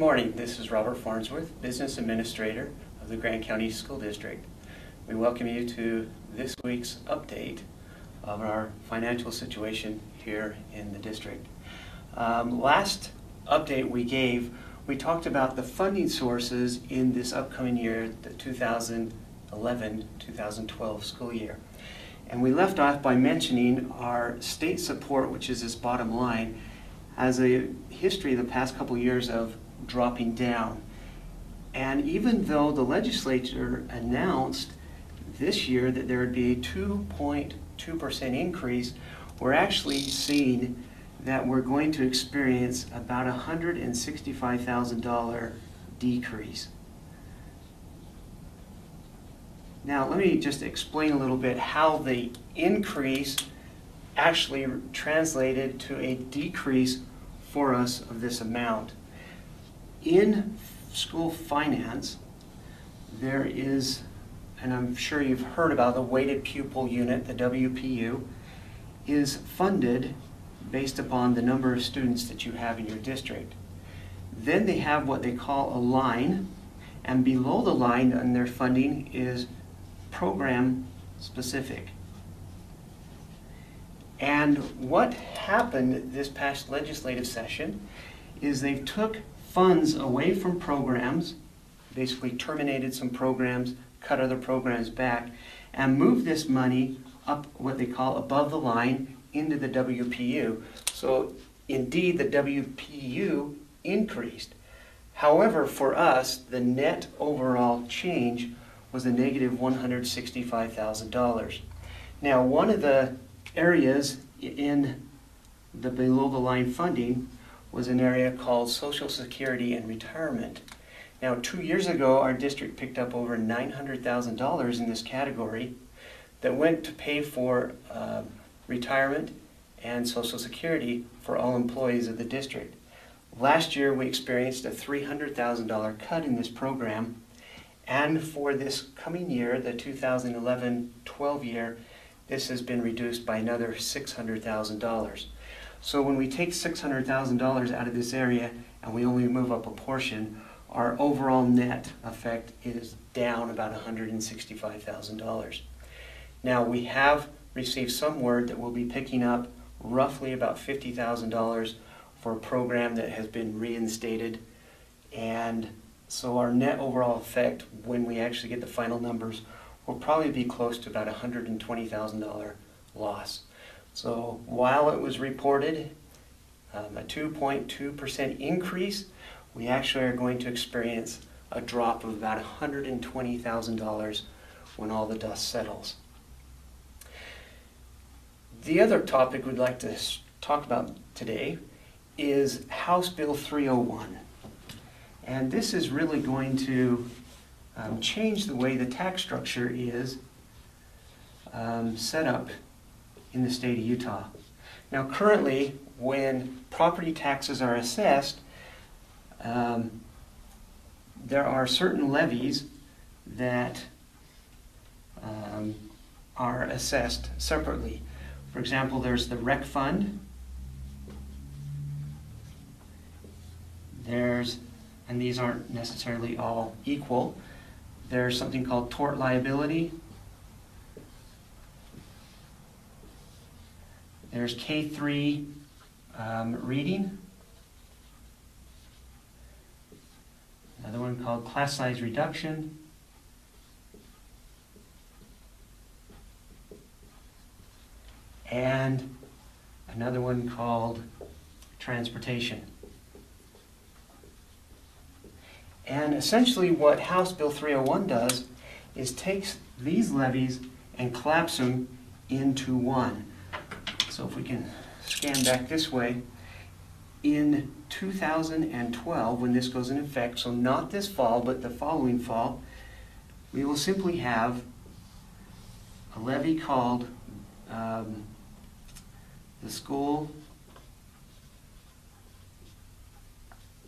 morning. This is Robert Farnsworth, Business Administrator of the Grand County School District. We welcome you to this week's update of our financial situation here in the district. Last update we gave, we talked about the funding sources in this upcoming year, the 2011-2012 school year. And we left off by mentioning our state support, which is this bottom line, has a history the past couple years of dropping down. And even though the legislature announced this year that there would be a 2.2% increase, we're actually seeing that we're going to experience about a $165,000 decrease. Now let me just explain a little bit how the increase actually translated to a decrease for us of this amount. In school finance, there is, and I'm sure you've heard about the weighted pupil unit, the WPU, is funded based upon the number of students that you have in your district. Then they have what they call a line, and below the line in their funding is program specific. And what happened this past legislative session is they took funds away from programs, basically terminated some programs, cut other programs back, and moved this money up what they call above the line into the WPU. So indeed the WPU increased. However, for us, the net overall change was a negative $165,000. Now, one of the areas in the below the line funding was an area called Social Security and Retirement. Now, 2 years ago, our district picked up over $900,000 in this category that went to pay for retirement and Social Security for all employees of the district. Last year, we experienced a $300,000 cut in this program, and for this coming year, the 2011-12 year, this has been reduced by another $600,000. So when we take $600,000 out of this area and we only move up a portion, our overall net effect is down about $165,000. Now we have received some word that we'll be picking up roughly about $50,000 for a program that has been reinstated, and so our net overall effect when we actually get the final numbers will probably be close to about $120,000 loss. So while it was reported a 2.2% increase, we actually are going to experience a drop of about $120,000 when all the dust settles. The other topic we'd like to talk about today is House Bill 301. And this is really going to change the way the tax structure is set up in the state of Utah. Now currently, when property taxes are assessed, there are certain levies that are assessed separately. For example, there's the rec fund, and these aren't necessarily all equal. There's something called tort liability. There's K3 reading. Another one called class size reduction. And another one called transportation. And essentially what House Bill 301 does is takes these levies and collapse them into one. So if we can scan back this way, in 2012, when this goes into effect, so not this fall, but the following fall, we will simply have a levy called the school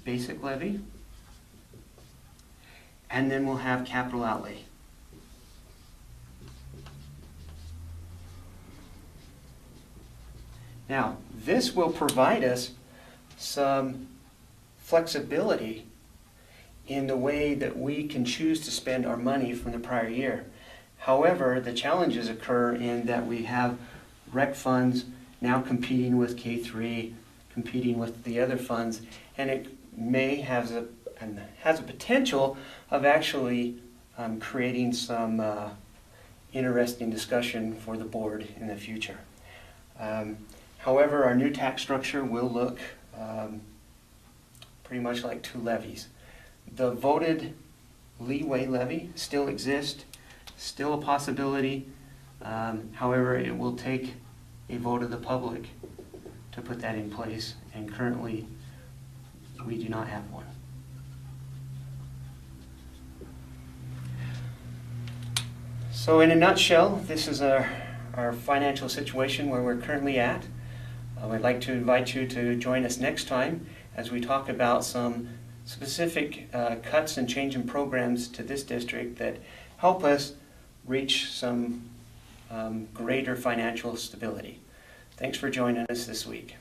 basic levy, and then we'll have capital outlay. Now, this will provide us some flexibility in the way that we can choose to spend our money from the prior year. However, the challenges occur in that we have rec funds now competing with K3, competing with the other funds, and it may have has a potential of actually creating some interesting discussion for the board in the future. However, our new tax structure will look pretty much like two levies. The voted leeway levy still exists, still a possibility. However, it will take a vote of the public to put that in place, and currently we do not have one. So in a nutshell, this is our financial situation where we're currently at. I'd like to invite you to join us next time as we talk about some specific cuts and change in programs to this district that help us reach some greater financial stability. Thanks for joining us this week.